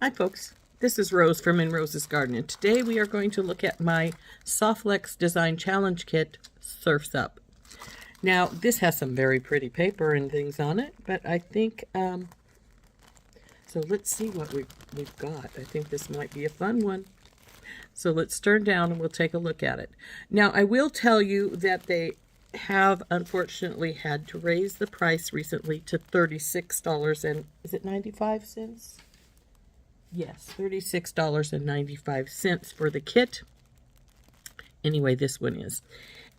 Hi folks, this is Rose from In Rose's Garden, and today we are going to look at my SoftFlex Design Challenge Kit, Surfs Up. Now this has some very pretty paper and things on it, but I think, so let's see what we've got. I think this might be a fun one. So let's turn down and we'll take a look at it. Now I will tell you that they have unfortunately had to raise the price recently to $36 and is it 95 cents? Yes, $36.95 for the kit. Anyway, this one is.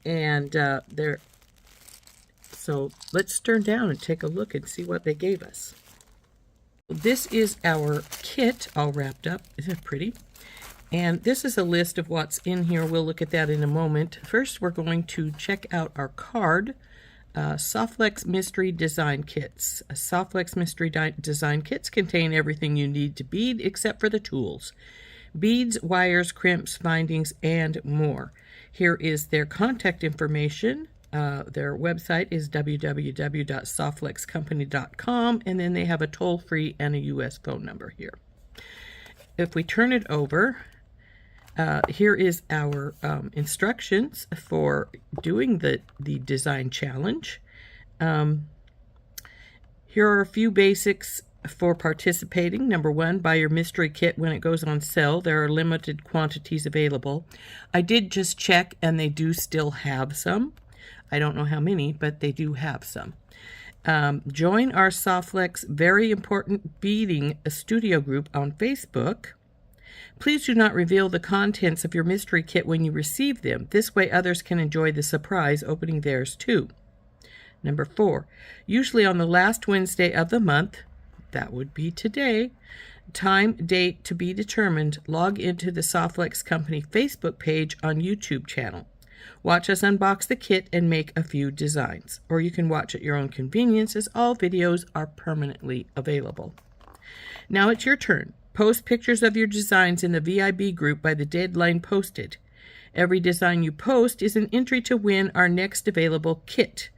And so let's turn down and take a look and see what they gave us. This is our kit all wrapped up. Isn't it pretty? And this is a list of what's in here. We'll look at that in a moment. First, we're going to check out our card. SoftFlex Mystery Design Kits. SoftFlex Mystery Design Kits contain everything you need to bead except for the tools. Beads, wires, crimps, bindings, and more. Here is their contact information. Their website is www.softflexcompany.com, and then they have a toll-free and a U.S. phone number here. If we turn it over, here is our instructions for doing the design challenge. Here are a few basics for participating. Number one, buy your mystery kit when it goes on sale. There are limited quantities available. I did just check and they do still have some. I don't know how many, but they do have some. Join our SoftFlex Very Important Beading Studio group on Facebook. Please do not reveal the contents of your mystery kit when you receive them. This way others can enjoy the surprise opening theirs too. Number 4, usually on the last Wednesday of the month, that would be today, time, date to be determined, log into the SoftFlex Company Facebook page on YouTube channel. Watch us unbox the kit and make a few designs. Or you can watch at your own convenience as all videos are permanently available. Now it's your turn. Post pictures of your designs in the VIB group by the deadline posted. Every design you post is an entry to win our next available kit.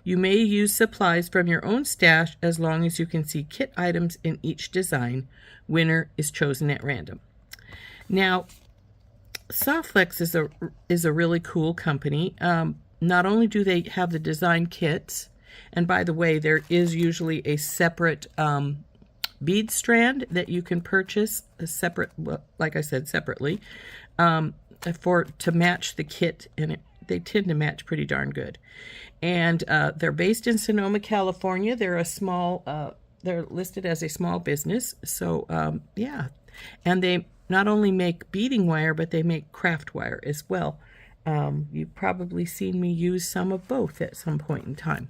You may use supplies from your own stash as long as you can see kit items in each design. Winner is chosen at random. Now, SoftFlex is a really cool company. Not only do they have the design kits, and by the way, there is usually a separate bead strand that you can purchase a separate, well, like I said, separately to match the kit, and they tend to match pretty darn good. And they're based in Sonoma, California. They're a small, they're listed as a small business. So yeah, and they not only make beading wire, but they make craft wire as well. You've probably seen me use some of both at some point in time.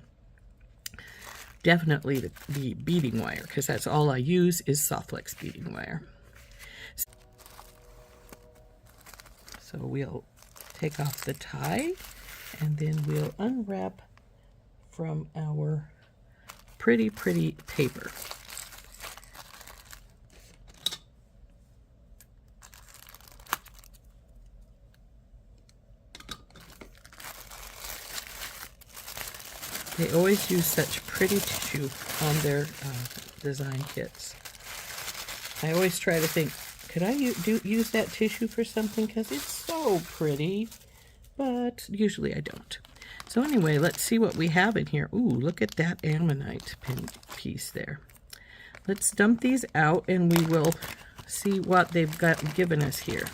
Definitely the beading wire, because that's all I use is SoftFlex beading wire. So we'll take off the tie, and then we'll unwrap from our pretty paper. They always use such pretty tissue on their design kits. I always try to think, could I use that tissue for something? Because it's so pretty, but usually I don't. So anyway, let's see what we have in here. Ooh, look at that ammonite pin piece there. Let's dump these out and we will see what they've given us here.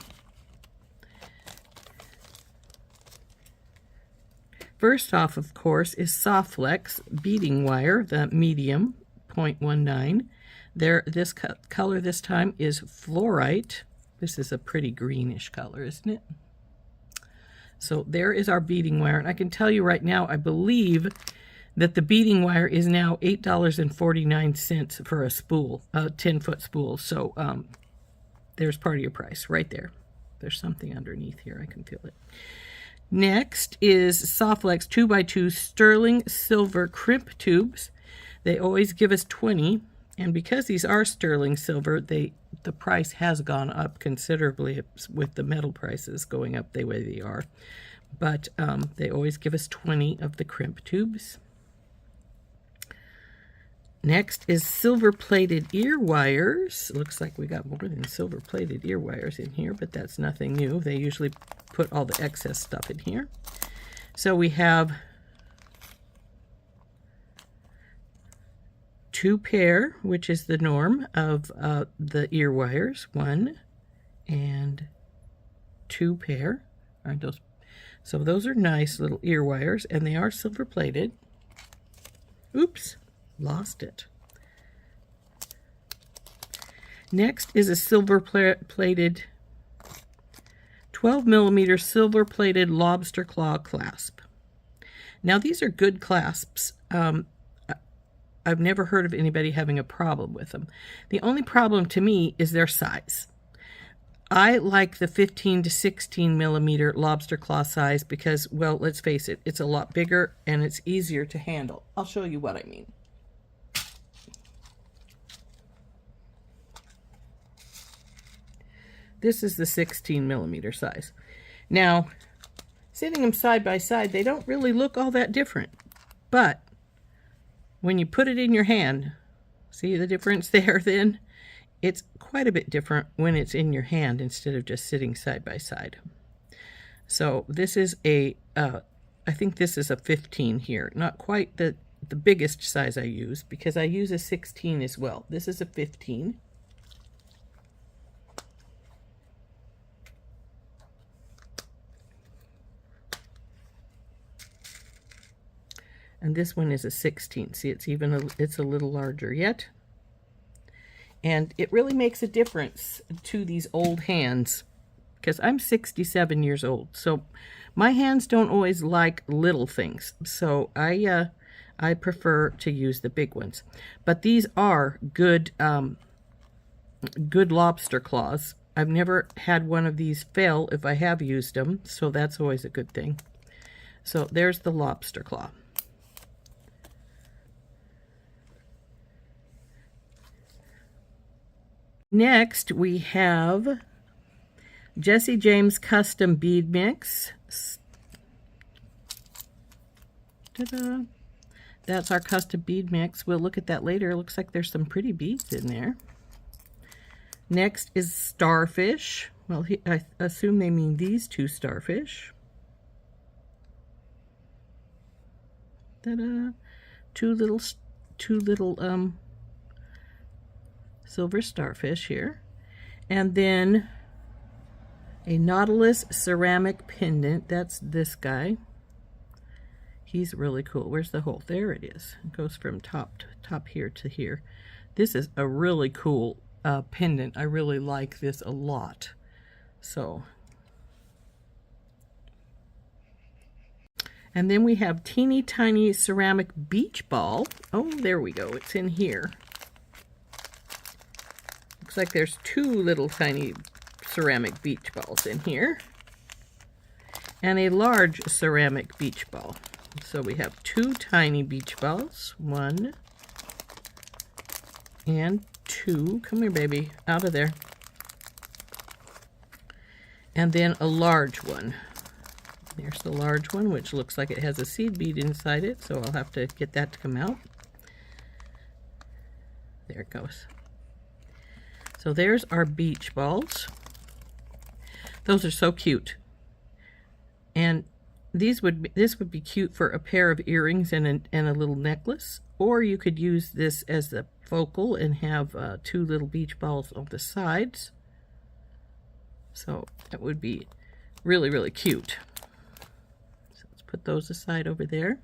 First off, of course, is SoftFlex beading wire, the medium 0.19. This color this time is fluorite. This is a pretty greenish color, isn't it? So there is our beading wire, and I can tell you right now, I believe that the beading wire is now $8.49 for a spool, a 10-foot spool. So there's part of your price right there. There's something underneath here. I can feel it. Next is SoftFlex 2x2 sterling silver crimp tubes. They always give us 20, and because these are sterling silver, the price has gone up considerably with the metal prices going up the way they are. But they always give us 20 of the crimp tubes. Next is silver-plated ear wires. Looks like we got more than silver-plated ear wires in here, but that's nothing new. They usually put all the excess stuff in here. So we have 2 pair, which is the norm of the ear wires. 1 and 2 pair. Aren't those? So those are nice little ear wires, and they are silver-plated. Oops. Lost it. Next is a silver-plated 12mm silver-plated lobster claw clasp. Now these are good clasps. I've never heard of anybody having a problem with them. The only problem to me is their size. I like the 15 to 16mm lobster claw size because, well, let's face it, it's a lot bigger and it's easier to handle. I'll show you what I mean. This is the 16mm size. Now, sitting them side by side, they don't really look all that different. But when you put it in your hand, see the difference there then? It's quite a bit different when it's in your hand instead of just sitting side by side. So this is a, I think this is a 15 here. Not quite the biggest size I use because I use a 16 as well. This is a 15. And this one is a 16. See, it's it's a little larger yet. And it really makes a difference to these old hands because I'm 67 years old. So my hands don't always like little things. So I prefer to use the big ones. But these are good, good lobster claws. I've never had one of these fail if I have used them. So that's always a good thing. So there's the lobster claw. Next, we have Jesse James Custom Bead Mix. Ta-da! That's our custom bead mix. We'll look at that later. It looks like there's some pretty beads in there. Next is starfish. Well, I assume they mean these 2 starfish. Ta-da! Two little silver starfish here, and then a Nautilus ceramic pendant. That's this guy. He's really cool. Where's the hole? There it is. It goes from top here to here. This is a really cool pendant. I really like this a lot. So, and then we have teeny tiny ceramic beach ball. Oh, there we go. It's in here. Looks like there's 2 little tiny ceramic beach balls in here and a large ceramic beach ball. So we have 2 tiny beach balls, 1 and 2. Come here, baby, out of there. And then a large one. There's the large one, which looks like it has a seed bead inside it, so I'll have to get that to come out. There it goes. So there's our beach balls. Those are so cute. And this would be cute for a pair of earrings and a little necklace. Or you could use this as the focal and have 2 little beach balls on the sides. So that would be really, really cute. So let's put those aside over there.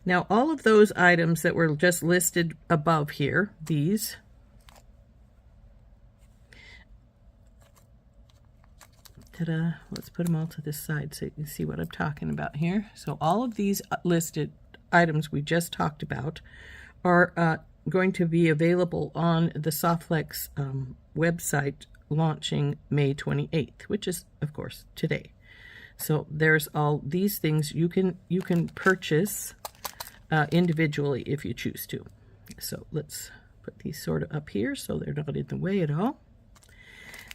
Now all of those items that were just listed above here, these, ta-da, let's put them all to this side so you can see what I'm talking about here. So all of these listed items we just talked about are going to be available on the SoftFlex website launching May 28th, which is, of course, today. So there's all these things you can purchase individually if you choose to. So let's put these sort of up here so they're not in the way at all.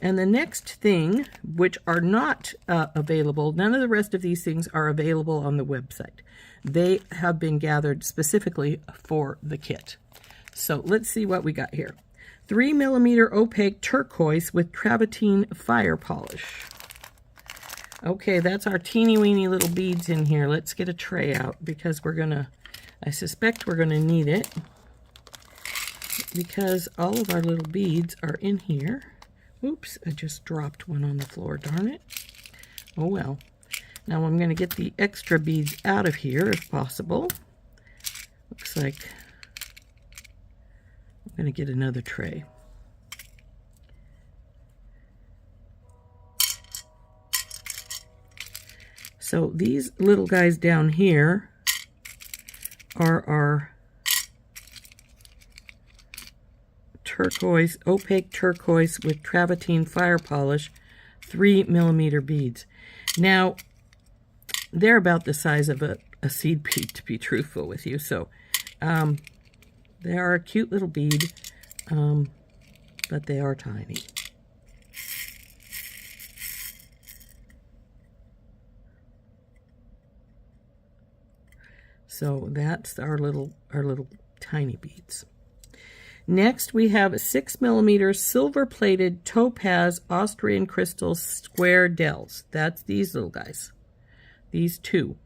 And the next thing, which are not available, none of the rest of these things are available on the website. They have been gathered specifically for the kit. So let's see what we got here. 3mm opaque turquoise with travertine fire polish. Okay, that's our teeny weeny little beads in here. Let's get a tray out because I suspect we're gonna need it because all of our little beads are in here. Oops, I just dropped one on the floor, darn it. Oh well. Now I'm gonna get the extra beads out of here if possible. Looks like I'm gonna get another tray. So these little guys down here are our turquoise, opaque turquoise with travertine fire polish, 3mm beads. Now, they're about the size of a seed bead, to be truthful with you. So, they are a cute little bead, but they are tiny. So that's our little tiny beads. Next, we have 6mm silver-plated topaz Austrian crystal square dells. That's these little guys. These two.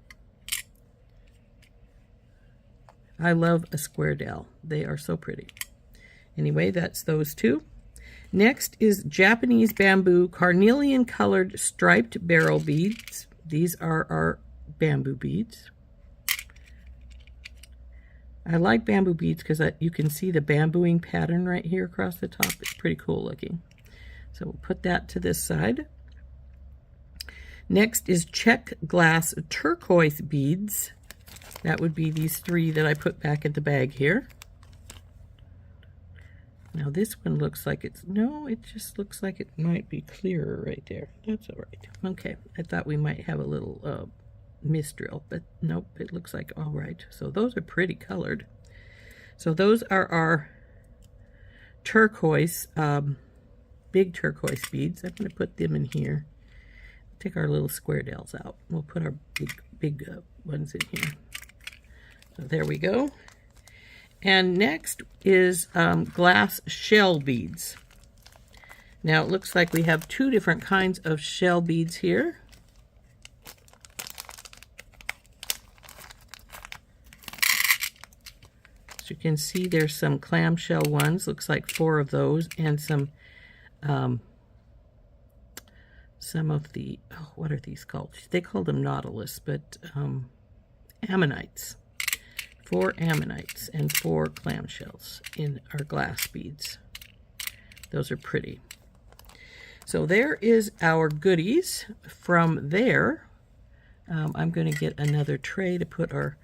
I love a square dell. They are so pretty. Anyway, that's those two. Next is Japanese bamboo carnelian-colored striped barrel beads. These are our bamboo beads. I like bamboo beads because you can see the bambooing pattern right here across the top. It's pretty cool looking. So we'll put that to this side. Next is check glass turquoise beads. That would be these three that I put back in the bag here. Now this one looks like it just looks like it might be clearer right there. That's all right. Okay, I thought we might have a little misdrill, but nope, it looks like all right. So those are pretty colored. So those are our turquoise, big turquoise beads. I'm going to put them in here. Take our little square dells out. We'll put our big ones in here. So there we go. And next is glass shell beads. Now it looks like we have two different kinds of shell beads here. As you can see, there's some clamshell ones, looks like 4 of those, and some of the, what are these called? They call them Nautilus, but ammonites. 4 ammonites and 4 clamshells in our glass beads. Those are pretty. So there is our goodies. From there, I'm going to get another tray to put our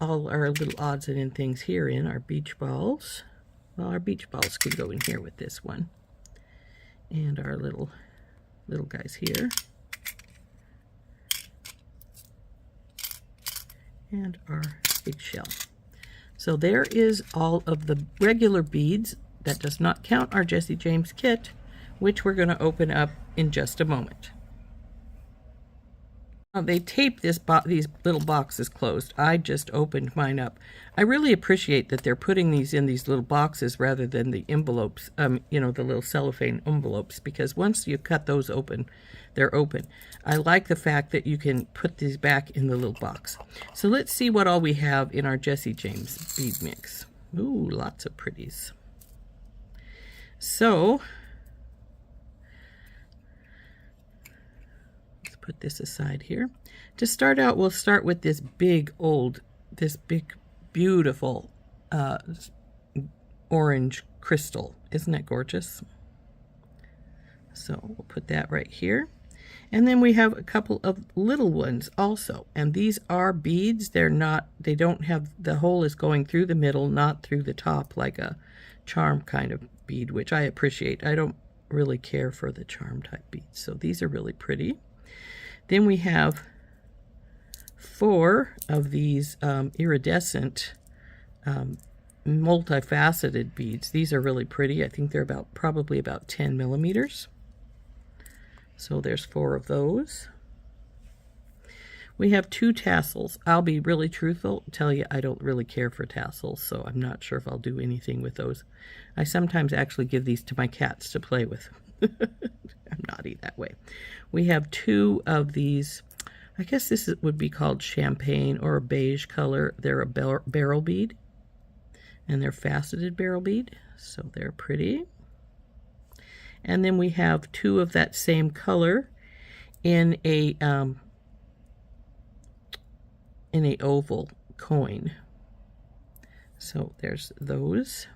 all our little odds and end things here in. Our beach balls. Well, our beach balls could go in here with this one. And our little guys here. And our big shell. So there is all of the regular beads. That does not count our Jesse James kit, which we're going to open up in just a moment. They tape these little boxes closed. I just opened mine up. I really appreciate that they're putting these in these little boxes rather than the envelopes, you know, the little cellophane envelopes, because once you cut those open, they're open. I like the fact that you can put these back in the little box. So let's see what all we have in our Jesse James bead mix. Ooh, lots of pretties. So put this aside here. To start out, we'll start with this big beautiful orange crystal. Isn't that gorgeous? So we'll put that right here. And then we have a couple of little ones also. And these are beads. They don't have, the hole is going through the middle, not through the top like a charm kind of bead, which I appreciate. I don't really care for the charm type beads. So these are really pretty. Then we have 4 of these iridescent multifaceted beads. These are really pretty. I think they're probably about 10 millimeters. So there's 4 of those. We have 2 tassels. I'll be really truthful, tell you I don't really care for tassels, so I'm not sure if I'll do anything with those. I sometimes actually give these to my cats to play with. I'm naughty that way. We have 2 of these. I guess this would be called champagne or a beige color. They're a barrel bead, and they're faceted barrel bead, so they're pretty. And then we have 2 of that same color in a oval coin. So there's those.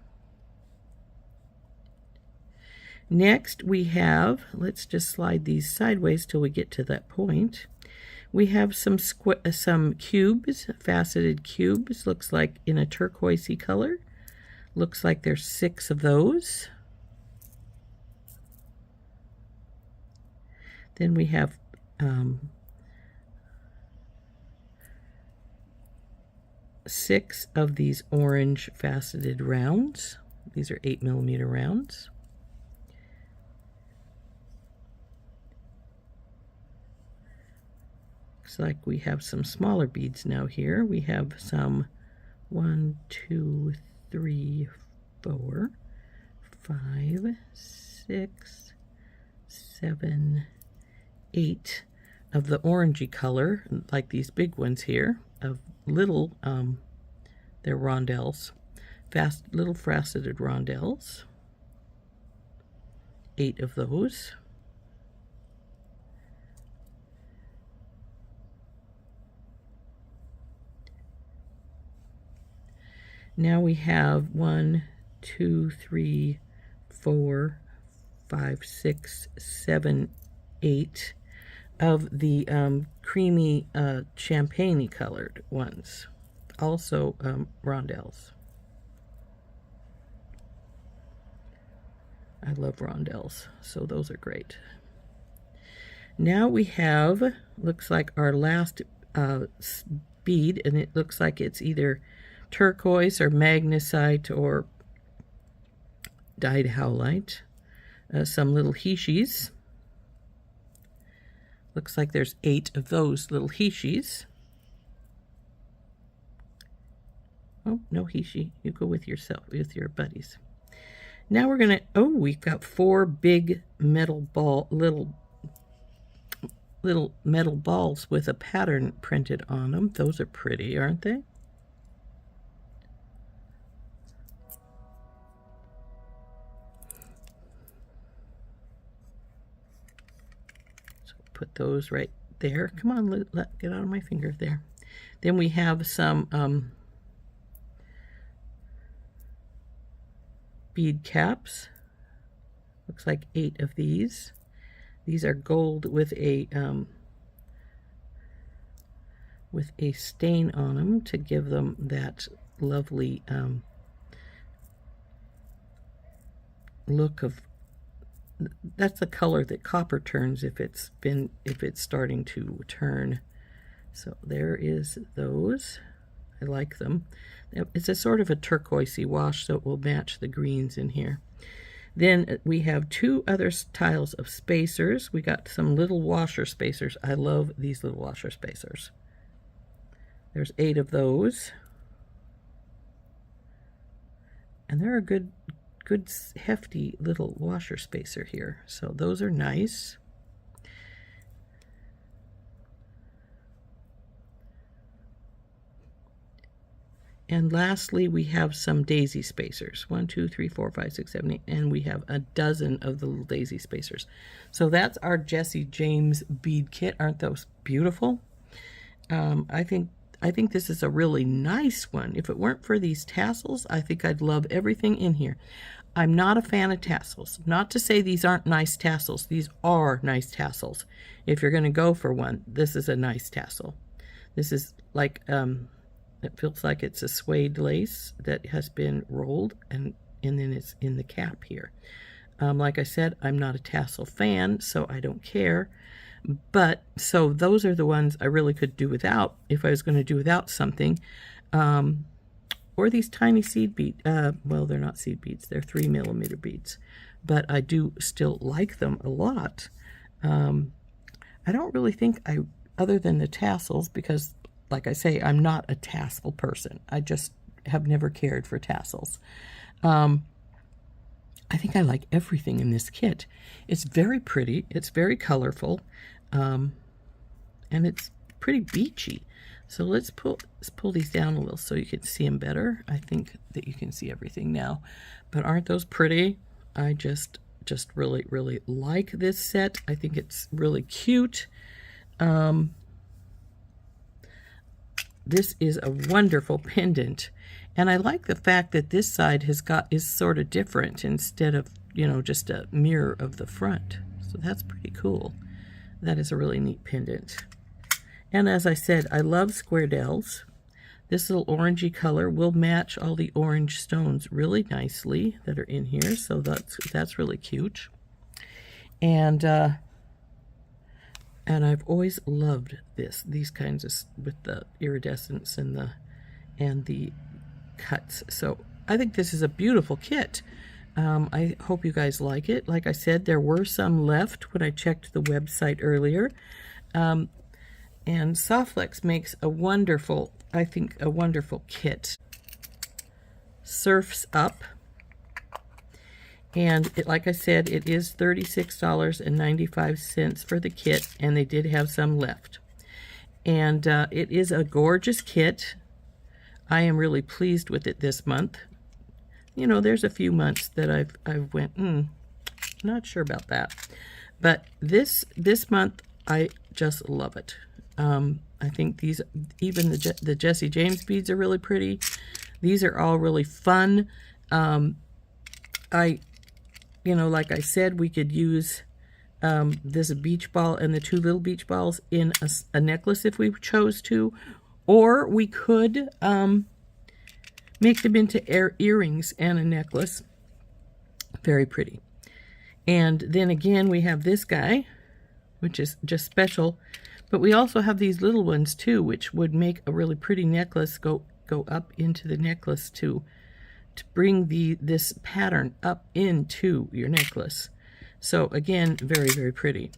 Next we have, let's just slide these sideways till we get to that point. We have some cubes, faceted cubes, looks like in a turquoisey color. Looks like there's 6 of those. Then we have 6 of these orange faceted rounds. These are 8 millimeter rounds. Looks like we have some smaller beads now here. We have some 1, 2, 3, 4, 5, 6, 7, 8 of the orangey color, like these big ones here, of little, they're rondelles, little faceted rondelles. 8 of those. Now we have 1, 2, 3, 4, 5, 6, 7, 8 of the creamy champagne colored ones, also rondelles. I love rondelles, so those are great. Now we have, looks like our last bead, and it looks like it's either turquoise or magnesite or dyed howlite. Some little hishis. Looks like there's 8 of those little hishis. Oh, no hishi. You go with yourself, with your buddies. Now we're gonna, oh, we've got 4 big metal little metal balls with a pattern printed on them. Those are pretty, aren't they? Put those right there. Come on, get out of my finger there. Then we have some bead caps. Looks like 8 of these. These are gold with a stain on them to give them that lovely look of. That's the color that copper turns if it's starting to turn. So there is those. I like them. It's a sort of a turquoisey wash, so it will match the greens in here. Then we have 2 other styles of spacers. We got some little washer spacers. I love these little washer spacers. There's 8 of those. And they're a good hefty little washer spacer here. So those are nice. And lastly, we have some daisy spacers. 1, 2, 3, 4, 5, 6, 7, 8, and we have a dozen of the little daisy spacers. So that's our Jesse James bead kit. Aren't those beautiful? I think this is a really nice one. If it weren't for these tassels, I think I'd love everything in here. I'm not a fan of tassels. Not to say these aren't nice tassels. These are nice tassels. If you're going to go for one, this is a nice tassel. This is like, it feels like it's a suede lace that has been rolled, and then it's in the cap here. Like I said, I'm not a tassel fan, so I don't care. But, so those are the ones I really could do without if I was going to do without something. or these tiny seed bead, well, they're not seed beads, they're 3mm beads, but I do still like them a lot. I don't really think other than the tassels, because like I say, I'm not a tassel person. I just have never cared for tassels. I think I like everything in this kit. It's very pretty, it's very colorful, and it's pretty beachy. So let's pull these down a little so you can see them better. I think that you can see everything now. But aren't those pretty? I just really, really like this set. I think it's really cute. This is a wonderful pendant. And I like the fact that this side is sort of different instead of, you know, just a mirror of the front. So that's pretty cool. That is a really neat pendant. And as I said, I love square dells. This little orangey color will match all the orange stones really nicely that are in here. So that's really cute. And I've always loved these kinds of, with the iridescence and the cuts. So I think this is a beautiful kit. I hope you guys like it. Like I said, there were some left when I checked the website earlier. And SoftFlex makes a wonderful, I think, a wonderful kit. Surfs Up. And like I said, it is $36.95 for the kit, and they did have some left. And it is a gorgeous kit. I am really pleased with it this month. You know, there's a few months that I've went, not sure about that. But this month, I just love it. I think these, even the Jesse James beads are really pretty. These are all really fun. You know, like I said, we could use this beach ball and the two little beach balls in a necklace if we chose to. Or we could make them into earrings and a necklace. Very pretty. And then again, we have this guy, which is just special. But we also have these little ones too, which would make a really pretty necklace go up into the necklace to bring this pattern up into your necklace. So again, very, very pretty.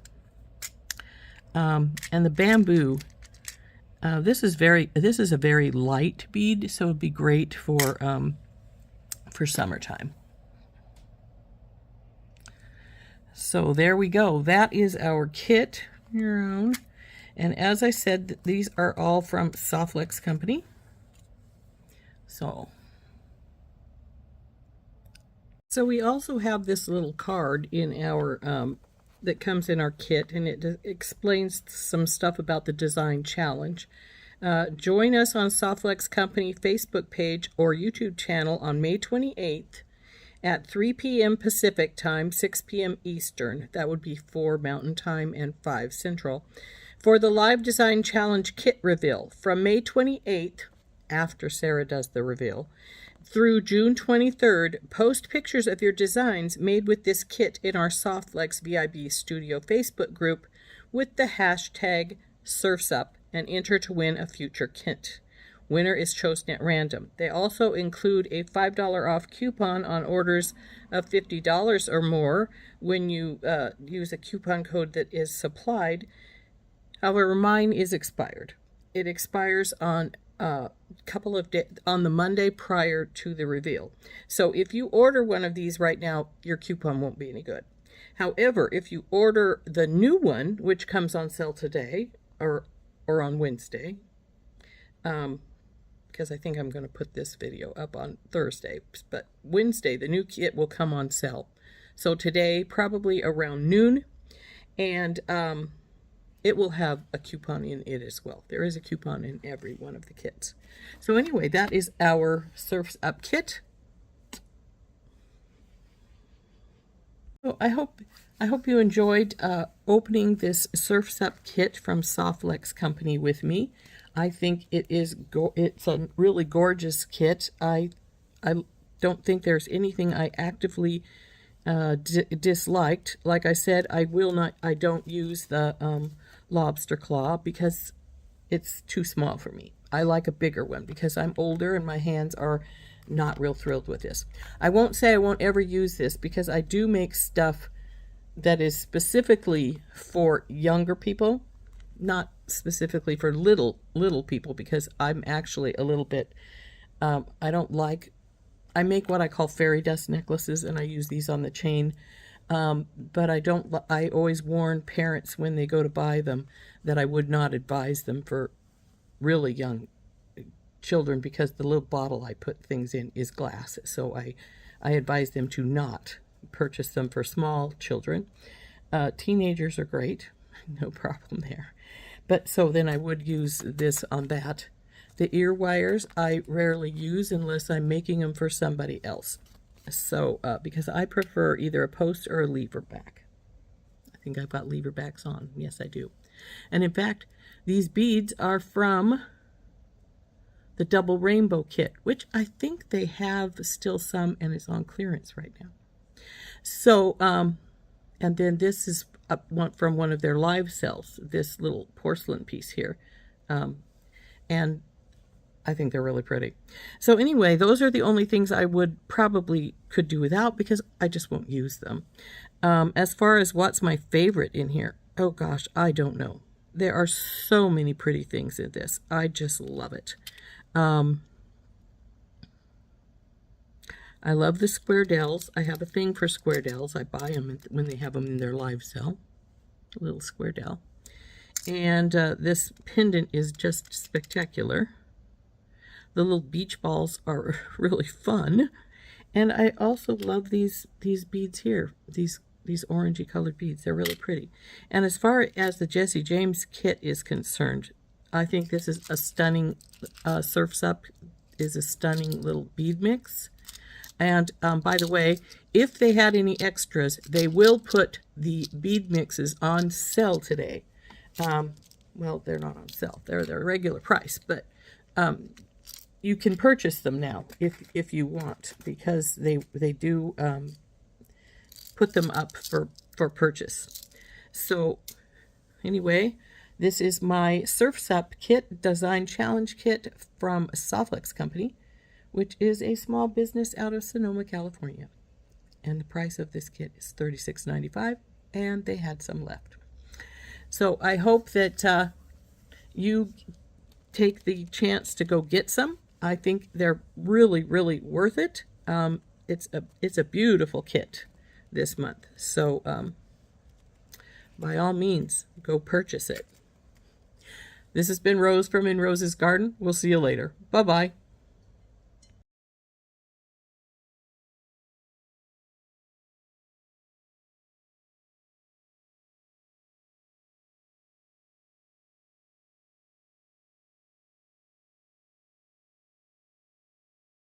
And the bamboo, this is a very light bead, so it'd be great for summertime. So there we go. That is our kit. And as I said, these are all from SoftFlex company. So we also have this little card in our that comes in our kit, and it explains some stuff about the design challenge. Join us on SoftFlex Company Facebook page or YouTube channel on May 28th at 3 p.m. Pacific time, 6 p.m. Eastern. That would be 4 Mountain Time and 5 Central. For the live design challenge kit reveal from May 28th, after Sarah does the reveal, through June 23rd, post pictures of your designs made with this kit in our SoftFlex VIB Studio Facebook group with the hashtag SurfsUp and enter to win a future kit. Winner is chosen at random. They also include a $5 off coupon on orders of $50 or more when you use a coupon code that is supplied. However, mine is expired. It expires on couple of days on the Monday prior to the reveal. So if you order one of these right now, your coupon won't be any good. However, if you order the new one, which comes on sale today or on Wednesday, because I think I'm going to put this video up on Thursday, but Wednesday the new kit will come on sale. So today, probably around noon, and it will have a coupon in it as well. There is a coupon in every one of the kits. So anyway, that is our Surfs Up kit. So I hope you enjoyed opening this Surfs Up kit from SoftFlex Company with me. I think it's a really gorgeous kit. I don't think there's anything I actively disliked. Like I said, I don't use the lobster claw because it's too small for me. I like a bigger one because I'm older and my hands are not real thrilled with this. I won't say I won't ever use this because I do make stuff that is specifically for younger people, not specifically for little people, because I'm actually a little bit, I make what I call fairy dust necklaces, and I use these on the chain. But I always warn parents when they go to buy them that I would not advise them for really young children because the little bottle I put things in is glass. So I advise them to not purchase them for small children. Teenagers are great, no problem there. But so then I would use this on that. The ear wires I rarely use unless I'm making them for somebody else. So, because I prefer either a post or a lever back. I think I've got lever backs on. Yes, I do. And in fact, these beads are from the double rainbow kit, which I think they have still some and it's on clearance right now. So, and then this is from one of their live sales, this little porcelain piece here. And I think they're really pretty. So anyway, those are the only things I could do without because I just won't use them. As far as what's my favorite in here, oh gosh, I don't know. There are so many pretty things in this. I just love it. I love the square dells. I have a thing for square dells. I buy them when they have them in their live sale. A little square dell. And this pendant is just spectacular. The little beach balls are really fun. And I also love these beads here. These orangey colored beads. They're really pretty. And as far as the Jesse James kit is concerned, I think this is a stunning, Surf's Up is a stunning little bead mix. And by the way, if they had any extras, they will put the bead mixes on sale today. Well, they're not on sale. They're their regular price, but you can purchase them now if you want, because they do put them up for purchase. So anyway, this is my Surf's Up kit, design challenge kit from SoftFlex company, which is a small business out of Sonoma, California. And the price of this kit is $36.95, and they had some left. So I hope that you take the chance to go get some. I think they're really, really worth it. It's a beautiful kit this month. So by all means, go purchase it. This has been Rose from In Rose's Garden. We'll see you later. Bye-bye.